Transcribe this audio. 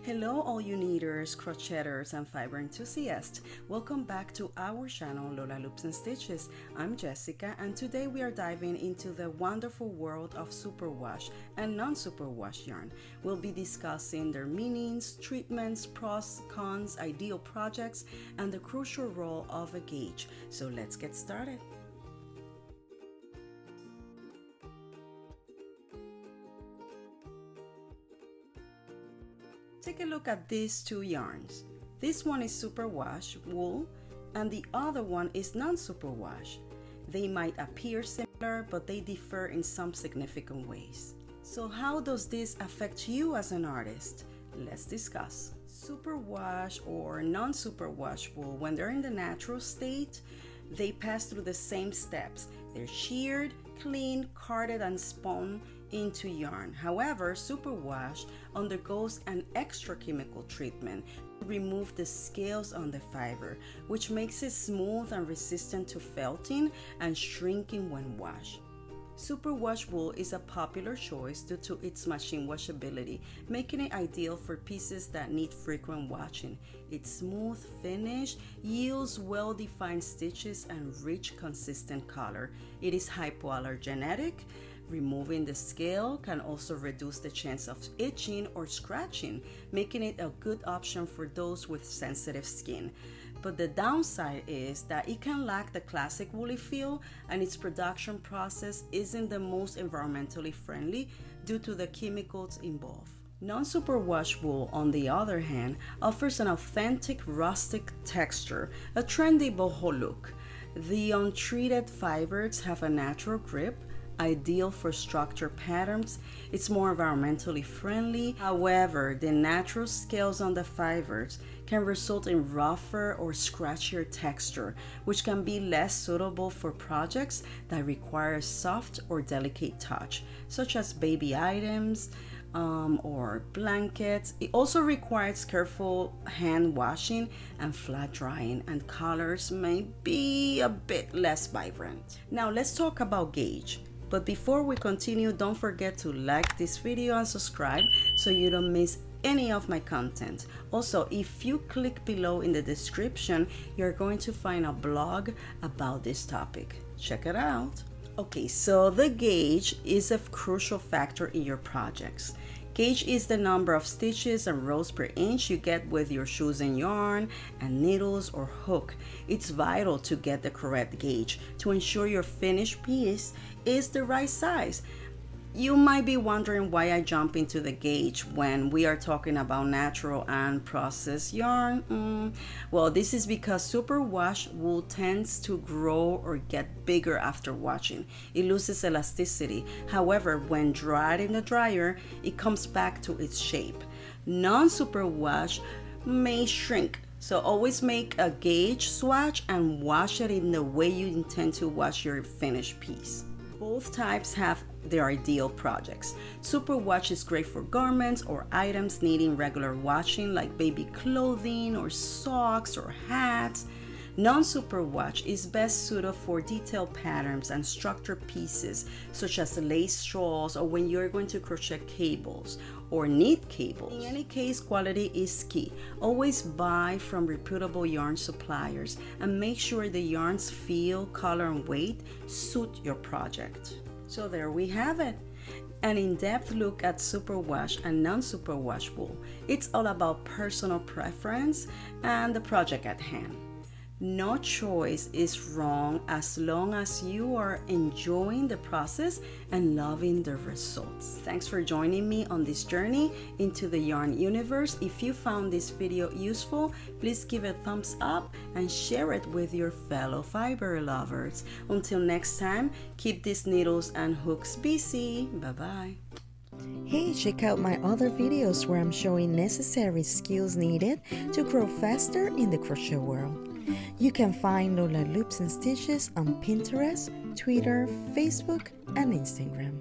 Hello all you kneaders, crocheters, and fiber enthusiasts. Welcome back to our channel Lola Loops and Stitches. I'm Jessica and today we are diving into the wonderful world of superwash and non-superwash yarn. We'll be discussing their meanings, treatments, pros, cons, ideal projects, and the crucial role of a gauge. So let's get started. Take a look at these two yarns. This one is superwash wool and the other one is non-superwash. They might appear similar, but they differ in some significant ways. So how does this affect you as an artist? Let's discuss. Superwash or non-superwash wool, when they're in the natural state, they pass through the same steps. They're sheared, cleaned, carded, and spun into yarn. However, superwash undergoes an extra chemical treatment to remove the scales on the fiber, which makes it smooth and resistant to felting and shrinking when washed. Superwash wool is a popular choice due to its machine washability, making it ideal for pieces that need frequent washing. Its smooth finish yields well-defined stitches and rich, consistent color. It is hypoallergenic. Removing the scale can also reduce the chance of itching or scratching, making it a good option for those with sensitive skin. But the downside is that it can lack the classic woolly feel, and its production process isn't the most environmentally friendly due to the chemicals involved. Non-superwash wool, on the other hand, offers an authentic rustic texture, a trendy boho look. The untreated fibers have a natural grip, ideal for structured patterns. It's more environmentally friendly. However, the natural scales on the fibers can result in rougher or scratchier texture, which can be less suitable for projects that require a soft or delicate touch, such as baby items or blankets. It also requires careful hand washing and flat drying, and colors may be a bit less vibrant. Now let's talk about gauge. But before we continue, don't forget to like this video and subscribe so you don't miss any of my content. Also, if you click below in the description, you're going to find a blog about this topic. Check it out. Okay, so the gauge is a crucial factor in your projects. Gauge is the number of stitches and rows per inch you get with your chosen yarn and needles or hook. It's vital to get the correct gauge to ensure your finished piece is the right size. You might be wondering why I jump into the gauge when we are talking about natural and processed yarn. Well, this is because superwash wool tends to grow or get bigger after washing. It loses elasticity. However, when dried in the dryer, it comes back to its shape. Non-superwash may shrink. So always make a gauge swatch and wash it in the way you intend to wash your finished piece. Both types have their ideal projects. Superwash is great for garments or items needing regular washing, like baby clothing or socks or hats. Non-superwash is best suited for detailed patterns and structured pieces, such as lace shawls or when you're going to crochet cables or knit cables. In any case, quality is key. Always buy from reputable yarn suppliers and make sure the yarn's feel, color, and weight suit your project. So there we have it. An in-depth look at superwash and non-superwash wool. It's all about personal preference and the project at hand. No choice is wrong as long as you are enjoying the process and loving the results. Thanks for joining me on this journey into the yarn universe. If you found this video useful, please give it a thumbs up and share it with your fellow fiber lovers. Until next time, keep these needles and hooks busy. Bye-bye. Hey, check out my other videos where I'm showing necessary skills needed to grow faster in the crochet world. You can find Lola Loops and Stitches on Pinterest, Twitter, Facebook, and Instagram.